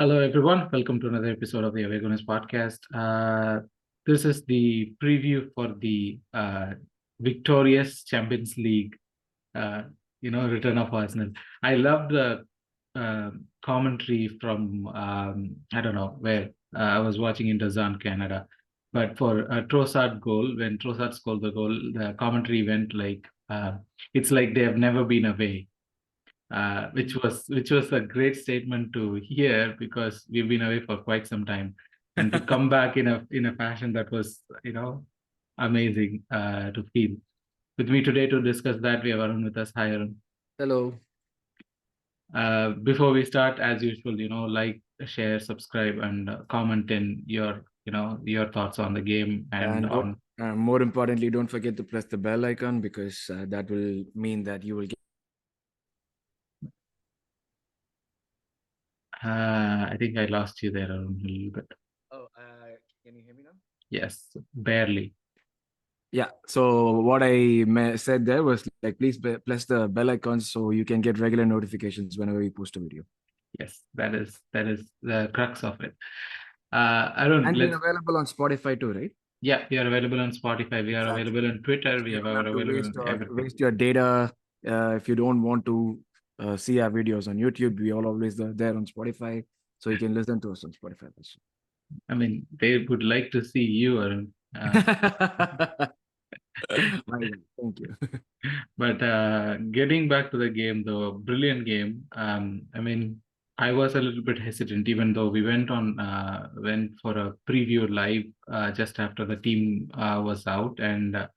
Hello, everyone. Welcome to another episode of the Gooners podcast. This is the preview for the victorious Champions League, return of Arsenal. I love the commentary from, I don't know where, I was watching in Dazan, Canada. But for a Trossard goal, when Trossard scored the goal, the commentary went like, it's like they have never been away. Which was a great statement to hear because we've been away for quite some time, and to come back in a fashion that was amazing to feel. With me today to discuss that, we have Arun with us. Hi, Arun. Hello. Before we start, as usual, like, share, subscribe, and comment in your thoughts on the game and on. More importantly, don't forget to press the bell icon because that will mean that you will get. I think I lost you there, Arun, a little bit. Oh, can you hear me now? Yes, barely. Yeah. So what I said there was like, please press the bell icon so you can get regular notifications whenever we post a video. Yes, that is the crux of it. Arun, and we're available on Spotify too, right? Yeah, we are available on Spotify. We are available on Twitter. We are available on everything. Waste your data if you don't want to see our videos on YouTube. We are always there on Spotify, so you can listen to us on Spotify. I mean, they would like to see you, Arun. Thank you. But getting back to the game, though, brilliant game. I mean, I was a little bit hesitant, even though we went for a preview live just after the team was out, and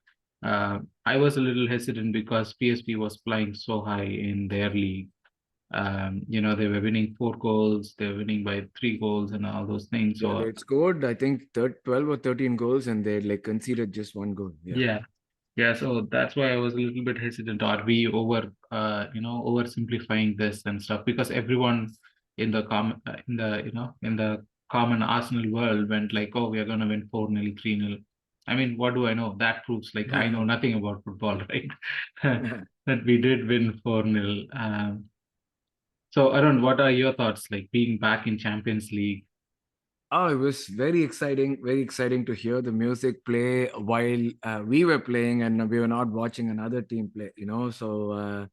I was a little hesitant because PSV was flying so high in their league. They were winning 4 goals, they were winning by 3 goals, and all those things. So they scored, I think, 12 or 13 goals, and they conceded just 1 goal. Yeah, so that's why I was a little bit hesitant. Are we oversimplifying this and stuff? Because everyone in the common Arsenal world went like, oh, we are gonna win 4-0, 3-0. I mean, what do I know? That proves like I know nothing about football, right? That we did win 4-0. So Arun, what are your thoughts like being back in Champions League? Oh, it was very exciting to hear the music play while we were playing and we were not watching another team play, So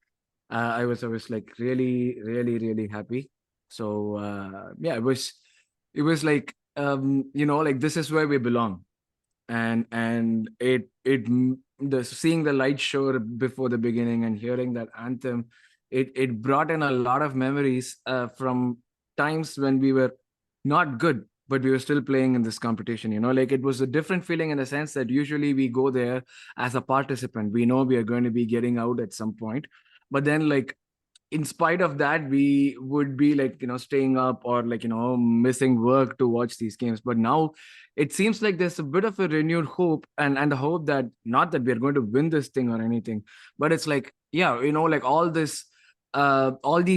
I was like really happy. So yeah, it was like like this is where we belong, and seeing the light show before the beginning and hearing that anthem, it brought in a lot of memories from times when we were not good, but we were still playing in this competition. Like it was a different feeling in the sense that usually we go there as a participant. We know we are going to be getting out at some point, but then like in spite of that, we would be like staying up or missing work to watch these games. But now it seems like there's a bit of a renewed hope, and the hope that not that we're going to win this thing or anything, but it's like, yeah, like all these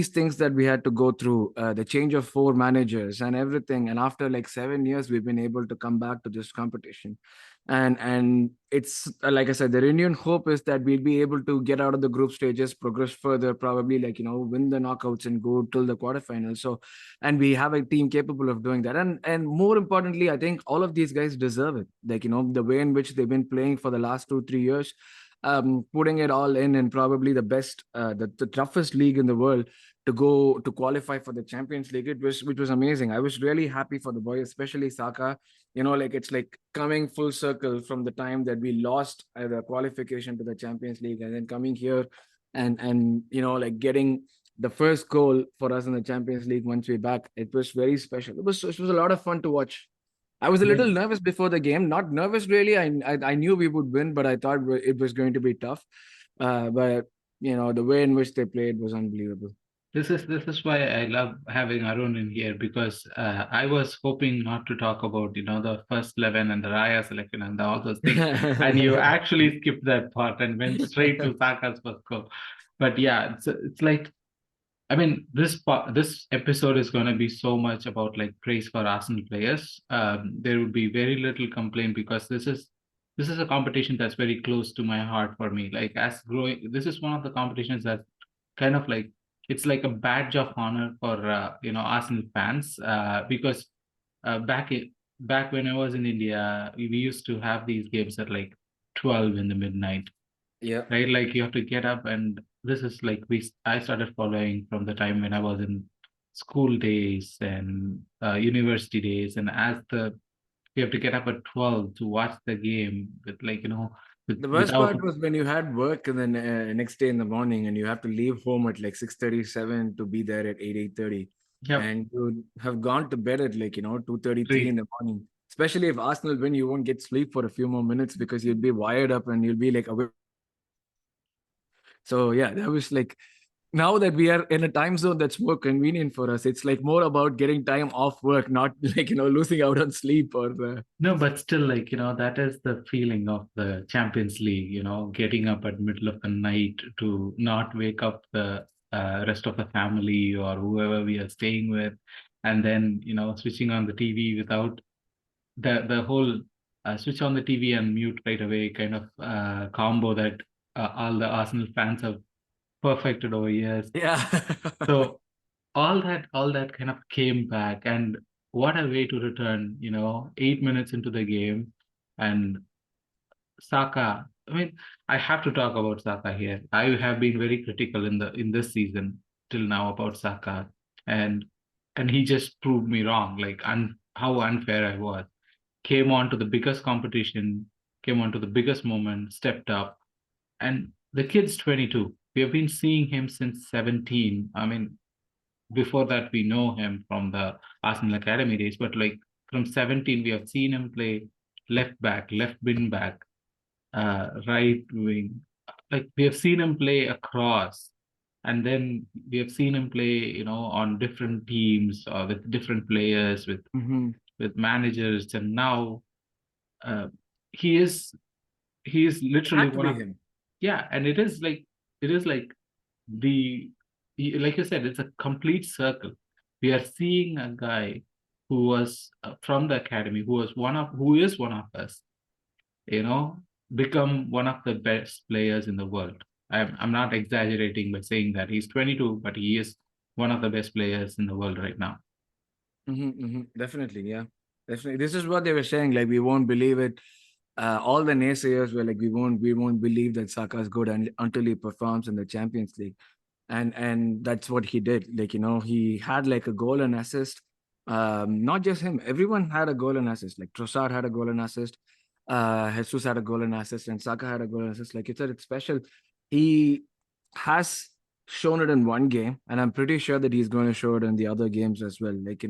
things that we had to go through, the change of 4 managers and everything, and after like 7 years we've been able to come back to this competition. And it's like I said, the renewed hope is that we'll be able to get out of the group stages, progress further, probably win the knockouts and go till the quarterfinals. So, and we have a team capable of doing that, and more importantly, I think all of these guys deserve it. Like the way in which they've been playing for the last 2-3 years, putting it all in, and probably the best, the toughest league in the world to go to qualify for the Champions League, which was amazing. I was really happy for the boy, especially Saka. Like it's like coming full circle from the time that we lost the qualification to the Champions League, and then coming here and like getting the first goal for us in the Champions League once we're back. It was very special. It was a lot of fun to watch. I was a little nervous before the game. Not nervous really. I knew we would win, but I thought it was going to be tough. But the way in which they played was unbelievable. This is why I love having Arun in here, because I was hoping not to talk about the first 11 and the Raya selection and all those things, and you actually skipped that part and went straight to Saka's first goal. But yeah, it's like, I mean, this episode is going to be so much about like praise for Arsenal players. There would be very little complaint, because this is a competition that's very close to my heart for me. Like, as growing, this is one of the competitions that kind of like, it's like a badge of honor for Arsenal fans, because back when I was in India, we used to have these games at like 12 in the midnight, Yeah. right? Like, you have to get up, and this is like I started following from the time when I was in school days and university days, and as the you have to get up at 12 to watch the game with, like, The worst without. part was when you had work and then next day in the morning and you have to leave home at like 6:37 to be there at 8:30. Yep. And you have gone to bed at like, 2:33 in Three. the morning. Especially if Arsenal win, you won't get sleep for a few more minutes because you'll be wired up and you'll be like awake. So yeah, that was like, now that we are in a time zone that's more convenient for us, it's like more about getting time off work, not like, losing out on sleep or No, but still, like, that is the feeling of the Champions League, getting up at middle of the night to not wake up the rest of the family or whoever we are staying with, and then, switching on the TV without the whole switch on the TV and mute right away kind of combo that all the Arsenal fans have perfected over years. yeah. So all that kind of came back, and what a way to return, 8 minutes into the game. And Saka, I mean, I have to talk about Saka here. I have been very critical in this season till now about Saka, and he just proved me wrong, like how unfair I was. Came on to the biggest competition, came on to the biggest moment, stepped up, and the kid's 22. We have been seeing him since 17. I mean, before that we know him from the Arsenal Academy days, but like from 17 we have seen him play left back, left wing back, right wing. Like, we have seen him play across, and then we have seen him play, on different teams or with different players, with hmm managers, and now uh, he is he is literally Had to one be of, him. yeah, and it is like the like you said, it's a complete circle. We are seeing a guy who was from the academy, who is one of us, you know, become one of the best players in the world. I'm not exaggerating by saying that he's 22, but he is one of the best players in the world right now. Definitely, yeah. Definitely. This is what they were saying. Like, we won't believe it. All the naysayers were like, we won't believe that Saka is good until he performs in the Champions League. And that's what he did. Like, he had like a goal and assist. Not just him, everyone had a goal and assist. Like Trossard had a goal and assist. Jesus had a goal and assist, and Saka had a goal and assist. Like you said, it's special. He has shown it in one game, and I'm pretty sure that he's going to show it in the other games as well. Like,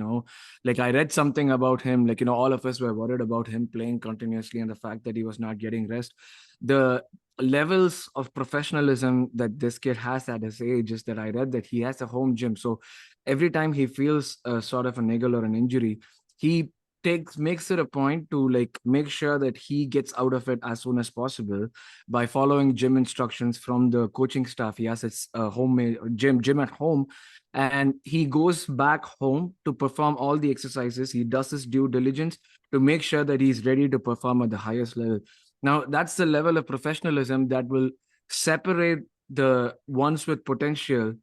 like I read something about him, like, all of us were worried about him playing continuously and the fact that he was not getting rest. The levels of professionalism that this kid has at his age is that I read that he has a home gym. So every time he feels a sort of a niggle or an injury, he makes it a point to like make sure that he gets out of it as soon as possible by following gym instructions from the coaching staff. He has his homemade gym at home, and he goes back home to perform all the exercises. He does his due diligence to make sure that he's ready to perform at the highest level. Now, that's the level of professionalism that will separate the ones with potential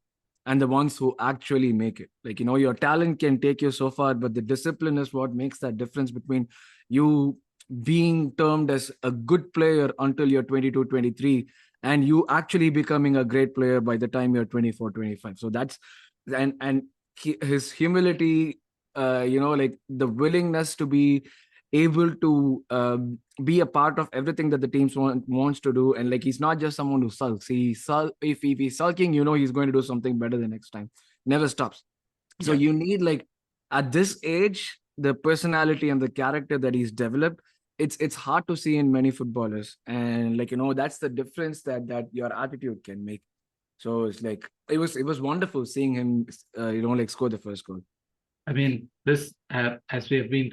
and the ones who actually make it. Like, your talent can take you so far, but the discipline is what makes that difference between you being termed as a good player until you're 22, 23, and you actually becoming a great player by the time you're 24, 25. So that's, and his humility, like the willingness to be able to be a part of everything that the teams wants to do. And like, he's not just someone who sulks. If he's sulking, he's going to do something better the next time. Never stops. So Yeah. you need, like, at this age, the personality and the character that he's developed. It's hard to see in many footballers, and like, that's the difference that your attitude can make. So it's like it was wonderful seeing him, like score the first goal. I mean, this, as we have been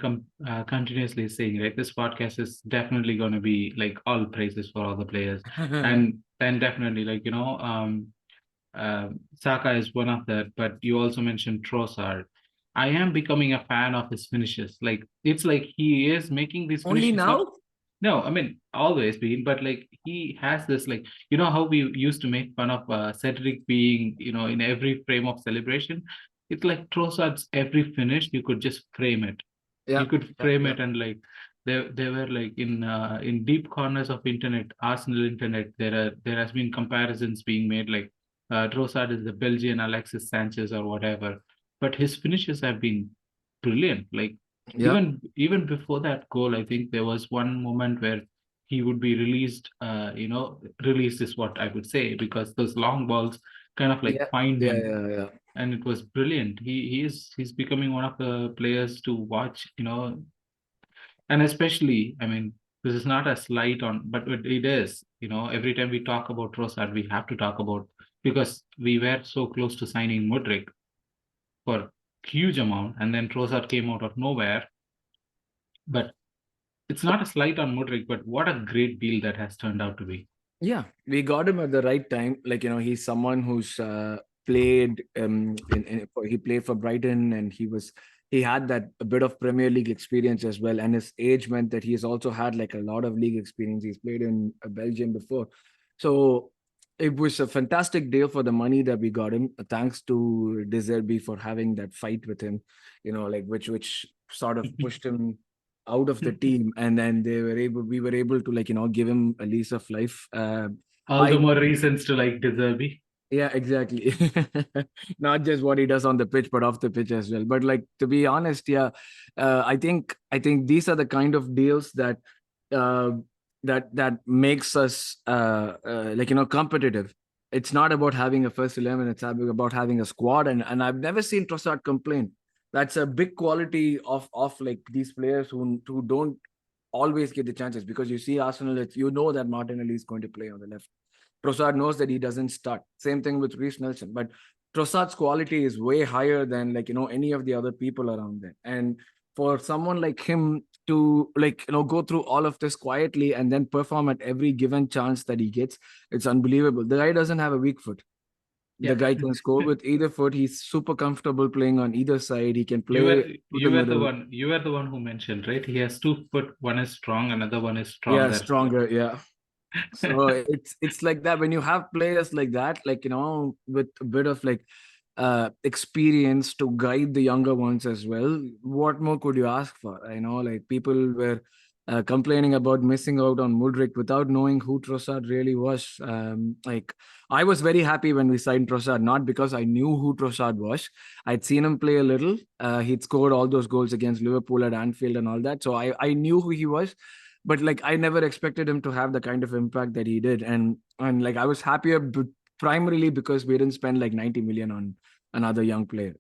continuously saying, right? This podcast is definitely going to be like all praises for all the players, and then definitely like Saka is one of that. But you also mentioned Trossard. I am becoming a fan of his finishes. Like it's like he is making these Only finishes. Not, now? no, I mean always been, but like he has this like how we used to make fun of Cedric being in every frame of celebration. It's like Trossard's every finish you could just frame it. Yeah, You could yeah, frame yeah. it, and like they were like in deep corners of internet, Arsenal internet. There has been comparisons being made like Trossard is the Belgian Alexis Sanchez or whatever, but his finishes have been brilliant. Like Yeah, even before that goal, I think there was one moment where he would be released. Released is what I would say, because those long balls kind of like yeah, find yeah, him, yeah, yeah. and it was brilliant. He's becoming one of the players to watch. And especially, I mean, this is not a slight on, but it is. Every time we talk about Trossard, we have to talk about, because we were so close to signing Mudryk for huge amount, and then Trossard came out of nowhere. But it's not a slight on Mudryk, but what a great deal that has turned out to be. Yeah, we got him at the right time. Like, he's someone who's played he played for Brighton, and he had that a bit of Premier League experience as well, and his age meant that he's also had like a lot of league experience. He's played in Belgium before. So it was a fantastic deal for the money that we got him. Thanks to Deserbi for having that fight with him, like which sort of pushed him out of the team, and then we were able to like give him a lease of life. All the I more reasons to like Deserbi. Yeah, exactly. Not just what he does on the pitch, but off the pitch as well. But like, to be honest, yeah, I think these are the kind of deals that uh, that makes us competitive. It's not about having a first 11; it's about having a squad. And I've never seen Trossard complain. That's a big quality of like these players who don't always get the chances, because you see Arsenal, that Martinelli is going to play on the left. Trossard knows that he doesn't start. Same thing with Reece Nelson. But Trossard's quality is way higher than any of the other people around there. And for someone like him to go through all of this quietly and then perform at every given chance that he gets, it's unbelievable. The guy doesn't have a weak foot. The Yeah. guy can score with either foot. He's super comfortable playing on either side. He can You play were through the you were the middle. one you were the one who mentioned, right? He has 2 foot, one is strong, another one is Yeah, stronger. stronger. Yeah. So it's like that when you have players like that, with a bit of experience to guide the younger ones as well. What more could you ask for? Like people were complaining about missing out on Mudryk without knowing who Trossard really was. Like I was very happy when we signed Trossard, not because I knew who Trossard was. I'd seen him play a little. He'd scored all those goals against Liverpool at Anfield and all that, so I knew who he was, but like I never expected him to have the kind of impact that he did. And like I was happier primarily because we didn't spend like 90 million on another young player,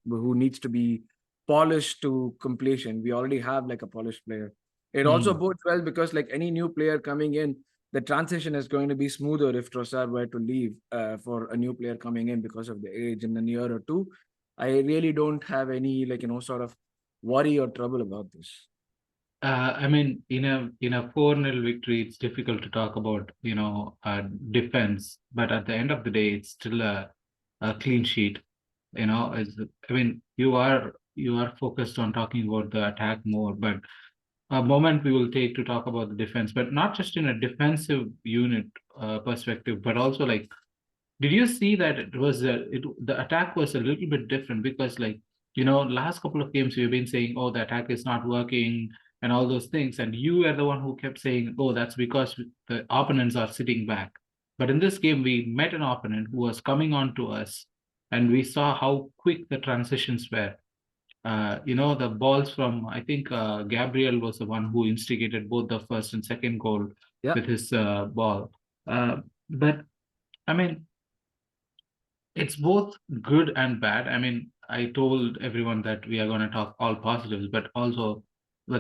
who needs to be polished to completion. We already have like a polished player. It also Hmm. bodes well because like any new player coming in, the transition is going to be smoother if Trossard were to leave for a new player coming in because of the age in a year or two. I really don't have any sort of worry or trouble about this. I mean, in a 4-0 victory, it's difficult to talk about defense, but at the end of the day, it's still a clean sheet. I mean, you are focused on talking about the attack more, but a moment we will take to talk about the defense, but not just in a defensive unit perspective, but also like, did you see that the attack was a little bit different, because like last couple of games we've been saying, oh, the attack is not working and all those things, and you were the one who kept saying, oh, that's because the opponents are sitting back. But in this game we met an opponent who was coming on to us, and we saw how quick the transitions were. The balls from, I think Gabriel was the one who instigated both the first and second goal Yeah. with his ball. But I mean, it's both good and bad. I mean, I told everyone that we are going to talk all positives, but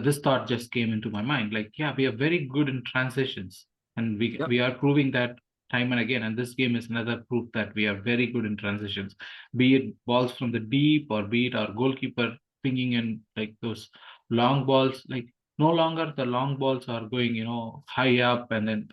this thought just came into my mind. Like, yeah, we are very good in transitions, and we Yeah. we are proving that time and again. And this game is another proof that we are very good in transitions, be it balls from the deep or be it our goalkeeper pinging in like those long balls. Like no longer the long balls are going, high up and then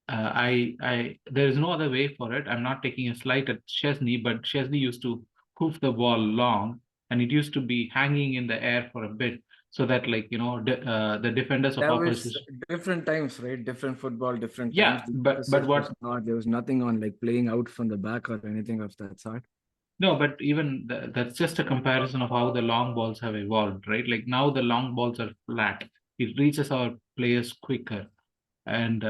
there is no other way for it. I'm not taking a slight at Chesney, but Chesney used to hoof the ball long, and it used to be hanging in the air for a bit, so that the defenders of That was opposition. different times, right? Different football, different times. Yeah, The but emphasis was what? not, there was nothing on like playing out from the back or anything of that sort. No, but even that's just a comparison of how the long balls have evolved, right? Like now the long balls are flat. It reaches our players quicker. And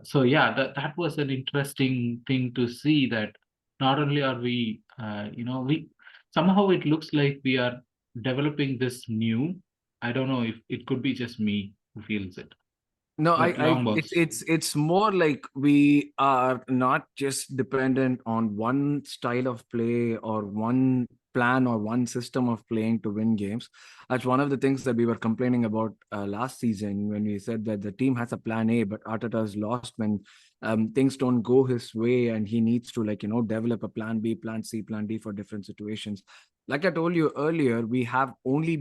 so, yeah, that was an interesting thing to see that not only are we, we somehow it looks like we are developing this new. I don't know if it could be just me who feels it, No, but long balls. it's more like we are not just dependent on one style of play or one plan or one system of playing to win games. That's one of the things that we were complaining about last season when we said that the team has a plan A, but Arteta is lost when things don't go his way, and he needs to develop a plan B, plan C, plan D for different situations. Like I told you earlier, we had only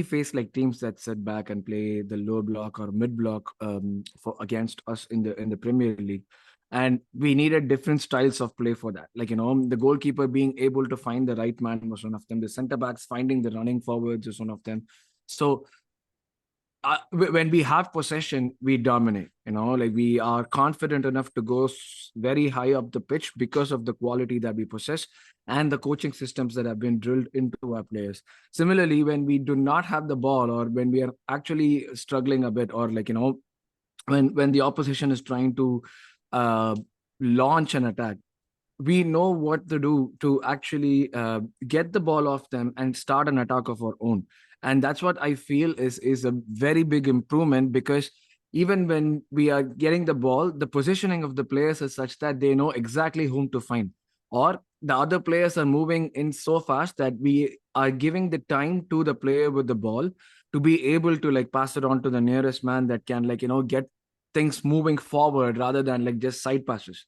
faced like teams that sit back and play the low block or mid block for against us in the Premier League, and we needed different styles of play for that. Like the goalkeeper being able to find the right man was one of them. The centre backs finding the running forwards is one of them. So when we have possession, we dominate. Like we are confident enough to go very high up the pitch because of the quality that we possess and the coaching systems that have been drilled into our players. Similarly, when we do not have the ball, or when we are actually struggling a bit, or when the opposition is trying to uh, launch an attack, we know what to do to actually get the ball off them and start an attack of our own. And that's what I feel is a very big improvement, because even when we are getting the ball, the positioning of the players is such that they know exactly whom to find, or the other players are moving in so fast that we are giving the time to the player with the ball to be able to like pass it on to the nearest man that can get things moving forward rather than like just side passes.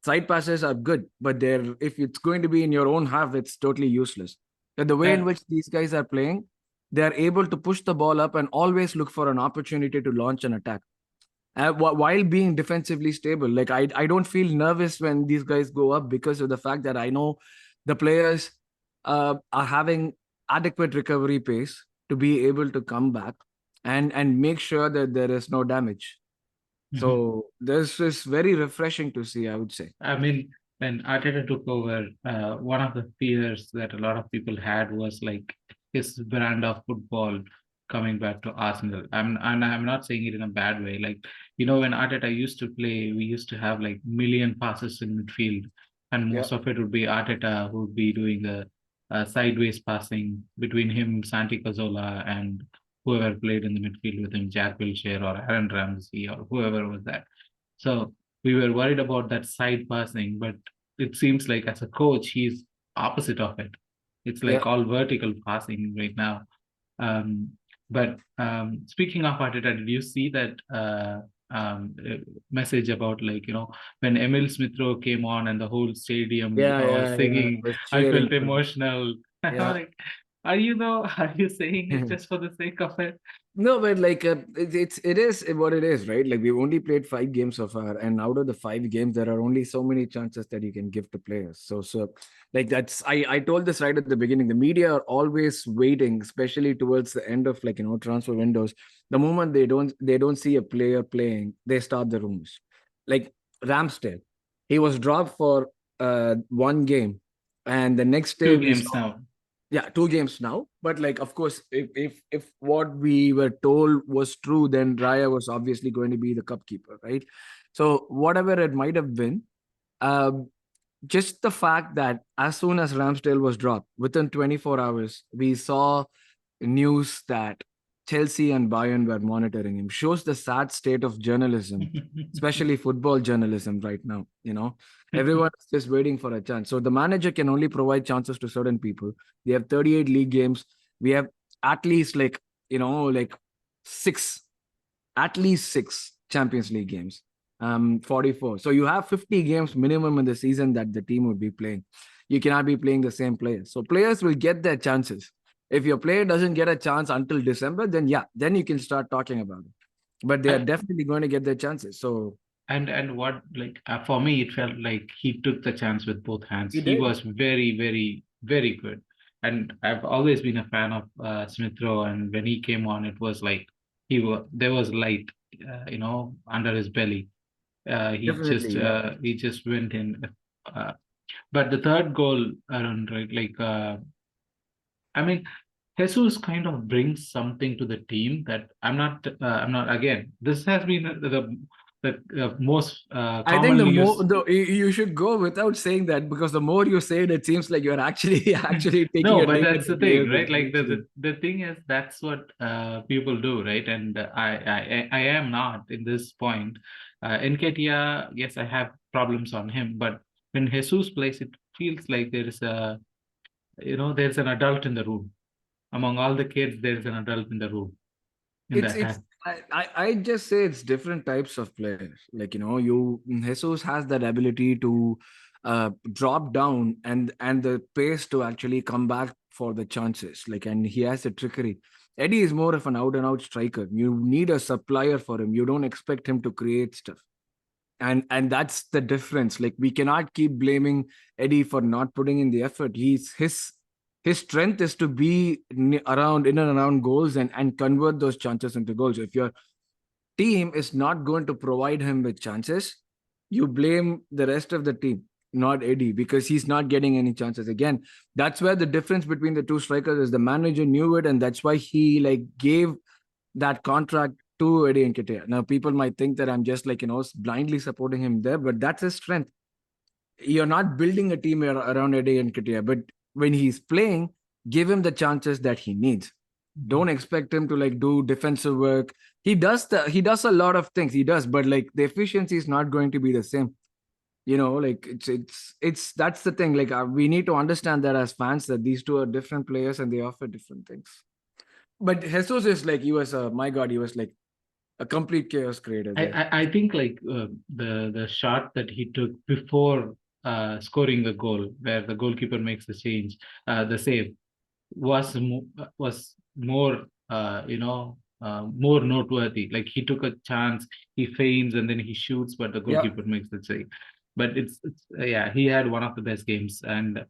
Side passes are good, but if it's going to be in your own half, it's totally useless. But the way in That which these guys are playing, they are able to push the ball up and always look for an opportunity to launch an attack while being defensively stable. Like I don't feel nervous when these guys go up, because of the fact that I know the players are having adequate recovery pace to be able to come back and make sure that there is no damage. Mhm. So this is very refreshing to see, I would say. I mean, when Arteta took over, one of the fears that a lot of people had was like his brand of football coming back to Arsenal. I'm not saying it in a bad way. Like, when Arteta used to play, we used to have like million passes in midfield, and Yeah. most of it would be Arteta who would be doing the sideways passing between him, Santi Cazorla, and whoever played in the midfield with him, Jack Wilshere or Aaron Ramsey or whoever was that. So we were worried about that side passing, but it seems like as a coach, he's opposite of it. It's Yeah. like all vertical passing right now. Um, but speaking of Arteta, did you see that message about like when Emil Smith Rowe came on and the whole stadium Yeah, was yeah, yeah. singing, Was I cheering felt for him. emotional. I'm Yeah. like, are you know, are you saying it just for the sake of it? No, but like it is what it is, right? Like we've only played 5 games so far, and out of the 5 games, there are only so many chances that you can give to players. So like that's I told this right at the beginning. The media are always waiting, especially towards the end of transfer windows. The moment they don't see a player playing, they start the rumors. Like Ramsdale, he was dropped for 1 game, and the next day Two we saw, games now. yeah, 2 games now. But like of course, if what we were told was true, then Raya was obviously going to be the cup keeper, right? So whatever it might have been, um just the fact that as soon as Ramsdale was dropped, within 24 hours we saw news that Chelsea and Bayern were monitoring him, shows the sad state of journalism, especially football journalism right now. Everyone is just waiting for a chance. So the manager can only provide chances to certain people. We have 38 league games. We have at least like six, at least 6 Champions League games. 44. So you have 50 games minimum in the season that the team would be playing. You cannot be playing the same players. So players will get their chances. If your player doesn't get a chance until December, then yeah, then you can start talking about it. But they are And definitely going to get their chances. So and what, like, for me, it felt like he took the chance with both hands. he He did. was very, very, very good. And I've always been a fan of Smith Rowe. And when he came on, it was like there was light, under his belly. Definitely, yeah. He just went in. Uh, but the third goal, Arun, right? Like, I mean, Jesus kind of brings something to the team that I'm not. Again, this has been the most I think the commonly more used. you should go without saying that, because the more you say it seems like you're actually actually taking No, a but dig that's at the the thing, players right? that Like you actually. the thing is, that's what people do, right? And I am not in this point. Nketiah, yes, I have problems on him, but when Jesus plays, it feels like there is there's an adult in the room. Among all the kids, there's an adult in the room in the It's I just say it's different types of players. Like, you Jesus has that ability to drop down and the pace to actually come back for the chances. Like, and he has the trickery. Eddie is more of an out and out striker. You need a supplier for him. You don't expect him to create stuff. And that's the difference. Like, we cannot keep blaming Eddie for not putting in the effort. His strength is to be around in and around goals and convert those chances into goals. If your team is not going to provide him with chances, you blame the rest of the team, not Eddie, because he's not getting any chances. Again, that's where the difference between the two strikers is. The manager knew it, and that's why he like gave that contract to Eddie Nketiah. Now, people might think that I'm just like, blindly supporting him there, but that's his strength. You're not building a team around Eddie Nketiah, but when he's playing, give him the chances that he needs. Don't expect him to like do defensive work. He does a lot of things. He does, but like the efficiency is not going to be the same. Like it's that's the thing. Like, we need to understand that as fans, that these two are different players and they offer different things. But Jesus is like, he was my God, he was like a complete chaos creator there. I think like the shot that he took before scoring the goal, where the goalkeeper makes the save, was more more noteworthy. Like, he took a chance, he feigns and then he shoots, but the Yeah, goalkeeper makes the save. But it's yeah, he had one of the best games. And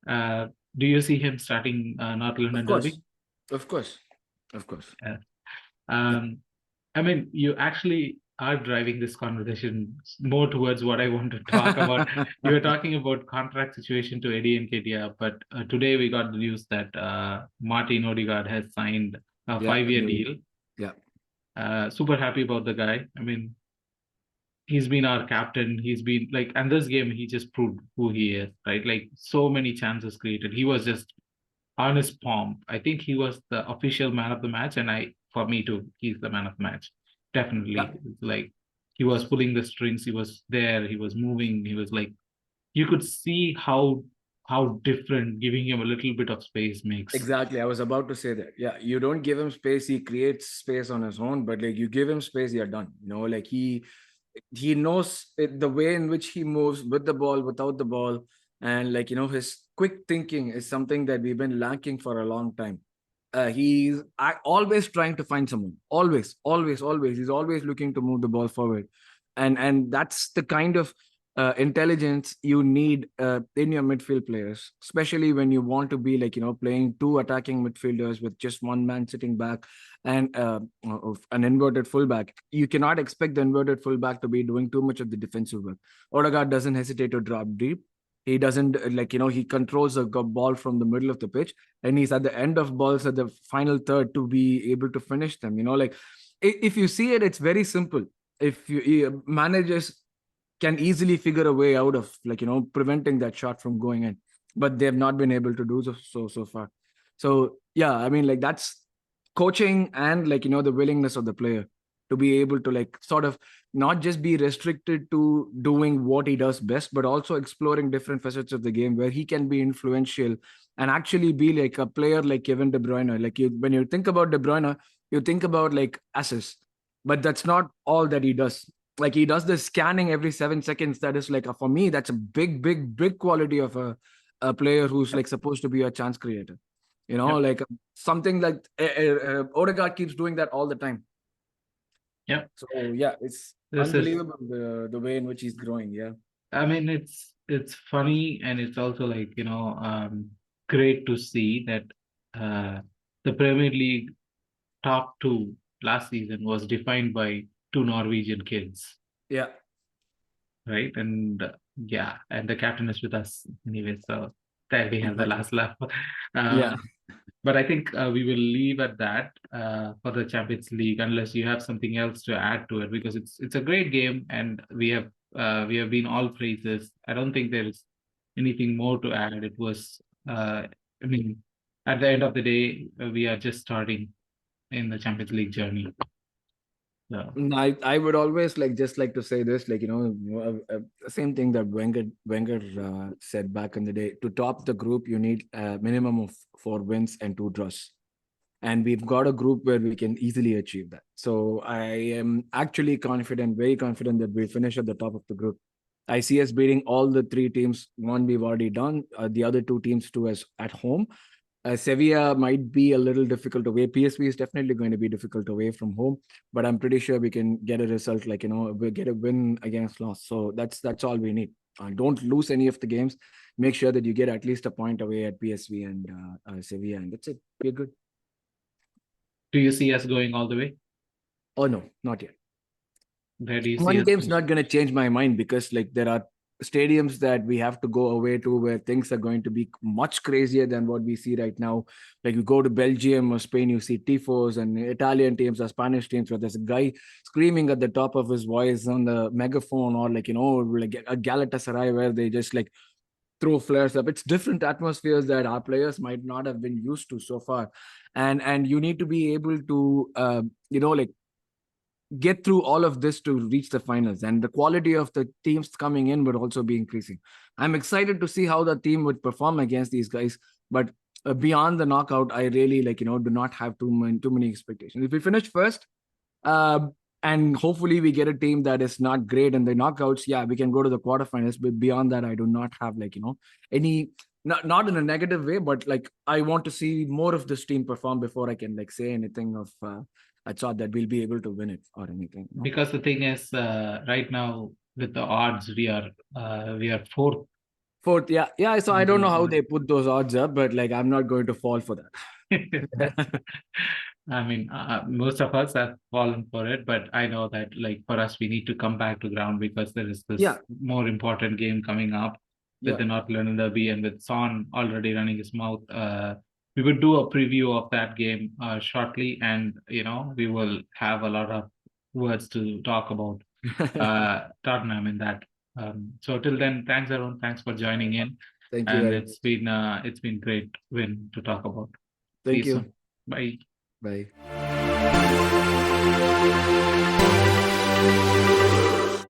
uh, do you see him starting North of London course, Derby? of course, of course. Uh, Yeah. um, I mean, you actually are driving this conversation more towards what I want to talk about. You were talking about contract situation to Eddie Nketiah, but today we got the news that Martin Odegaard has signed a Yeah, 5-year deal. yeah, Super happy about the guy. I mean, he's been our captain. He's been like, and this game he just proved who he is, right? Like, so many chances created. He was just on his pomp. I think he was the official man of the match, and for me too, he's the man of the match. yeah. Definitely. It's like, he was pulling the strings, he was there, he was moving, he was like, you could see how different giving him a little bit of space makes. Exactly. I was about to say that. Yeah, you don't give him space, he creates space on his own, but like you give him space, you're done. Like he knows the way in which he moves with the ball, without the ball. And like, his quick thinking is something that we've been lacking for a long time. He's always trying to find someone. Always, always, always. He's always looking to move the ball forward. And that's the kind of intelligence you need in your midfield players, especially when you want to be like, playing two attacking midfielders with just one man sitting back and an inverted fullback. You cannot expect the inverted fullback to be doing too much of the defensive work. Odegaard doesn't hesitate to drop deep. He doesn't like, he controls the ball from the middle of the pitch, and he's at the end of balls at the final third to be able to finish them. Like, if you see it, it's very simple. If managers can easily figure a way out of like, preventing that shot from going in, but they've not been able to do so far. So yeah, I mean, like, that's coaching and like, the willingness of the player to be able to like sort of not just be restricted to doing what he does best, but also exploring different facets of the game where he can be influential and actually be like a player like Kevin De Bruyne. Like, when you think about De Bruyne, you think about like assists, but that's not all that he does. like he does the scanning every 7 seconds. That is like for me, that's a big quality of a player who's like supposed to be a chance creator. You know, Yep. like something like Odegaard keeps doing that all the time. Yep. So yeah, it's This is, unbelievable the way in which he's growing. Yeah. I mean, it's funny, and it's also like, great to see that the Premier League top two last season was defined by two Norwegian kids, Yeah. right? And yeah, and the captain is with us anyway, so there we have the Exactly. last laugh. Yeah. But I think we will leave at that for the Champions League, unless you have something else to add to it, because it's a great game, and we have been all praises. I don't think there is anything more to add. It was, I mean, at the end of the day, we are just starting in the Champions League journey. So, I would always just like to say this, same thing that Wenger said back in the day. To top the group, you need a minimum of 4 wins and 2 draws, and we've got a group where we can easily achieve that. So I am actually confident, very confident, that we'll finish at the top of the group. I see us beating all the 3 teams. One we've already done. The other 2 teams to us at home. Sevilla might be a little difficult away. PSV is definitely going to be difficult away from home, but I'm pretty sure we can get a result, we get a win against loss. So that's all we need. Don't lose any of the games. Make sure that you get at least a point away at PSV and Sevilla, and that's it. We're good. do you see us going all the way? Oh no, not yet. Where do you see One us? game's not going to change my mind, because there are stadiums that we have to go away to where things are going to be much crazier than what we see right now. Like you go to Belgium or Spain, you see tifos, and Italian teams or Spanish teams where there's a guy screaming at the top of his voice on the megaphone, or like a Galatasaray where they just throw flares up. It's different atmospheres that our players might not have been used to so far, and you need to be able to get through all of this to reach the finals, and the quality of the teams coming in would also be increasing. I'm excited to see how the team would perform against these guys, but beyond the knockout, I really do not have too many expectations. If we finish first, uh, and hopefully we get a team that is not great in the knockouts, yeah, we can go to the quarterfinals. But beyond that, I do not have any, not in a negative way, but I want to see more of this team perform before I can say anything of I thought that we'll be able to win it or anything. Because the thing is, right now with the odds, we are fourth. Fourth, yeah. So I don't know how they put those odds up, but I'm not going to fall for that. I mean, most of us have fallen for it, but I know that for us, we need to come back to ground, because there is this more important game coming up with the North London Derby, and with Son already running his mouth. We would do a preview of that game shortly, and we will have a lot of words to talk about Tottenham in that. So till then, thanks everyone. Thanks for joining in. Thank you. And it's been great win to talk about. Thank you. Soon. Bye. Bye.